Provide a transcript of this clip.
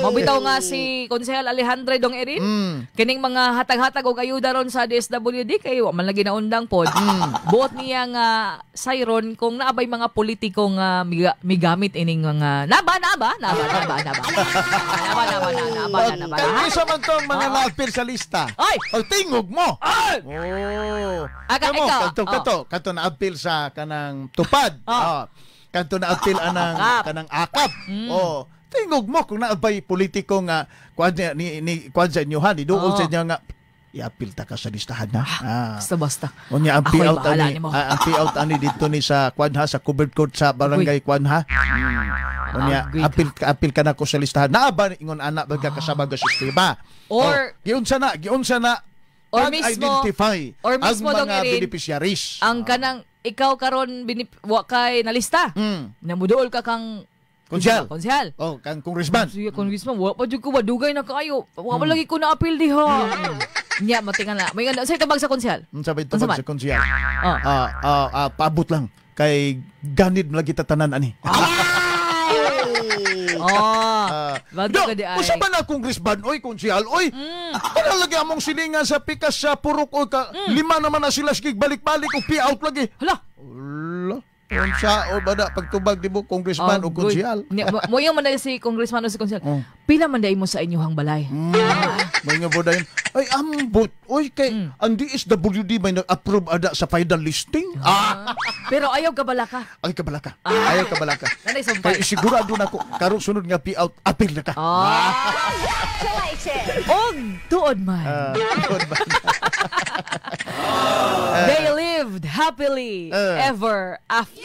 Mabitaw nga si Konsehal Alejandro Dong Erin. Kining mga hatag-hatag og ayuda ron sa DSWD kay wa man lagi naundang pod. Buot niya nga sayron kung naabay mga politiko nga migamit ining mga naba. Kaya isa man tong mga na-appeal sa lista. Ay! O tingog mo. Ay! Oh. Ikaw. Kanto na-appeal sa kanang tupad. Kanto na-appeal kanang akap. Oh. Tingog mo kung naabay politiko nga kuan ni kuan sa inyohan iduol sa inyo nga i-appeal ta ka sa listahan na. Basta. Unya ang payout ani dito ni sa kuan ha sa covered court sa barangay kuan ha. Unya apil ka na ko sa listahan. Naaba ingon anak bagka kasama ga sistema. Or giunsa na or mismo identify ang mga beneficiaries. Ang kanang ikaw karon wa kay nalista. Namuduol ka kang Konsehal. Oh, kang congressman. Sige, congressman, wa pa jud ko madugay na kaayo. Wa pa lagi ko na appeal diha. Nya matingan na. May nga say tabag sa konsehal. Sabi tabag sa konsehal. Paabot lang kay ganid lagi tatanan ani. Bago ka di ay. Usa ba na congressman oy konsehal oy. Para lagi among silingan sa pikas sa purok oy ka lima naman na sila sige balik-balik og payout lagi. Hala. Unsa o ba na pagtubag di mo congressman o konsehal? Mo yung man si congressman o si konsehal. Pila man dai mo sa inyong balay? May nga po dayon. Ay ambot. Oy kay ang DSWD may nag-approve ada sa final listing. Pero ayaw ka bala ka. Ay kabalaka. Ayaw kabalaka. Nanay sumpay. Kay sigurado na ko karon sunod nga payout apil na ka. Og tuod man. They lived happily ever after.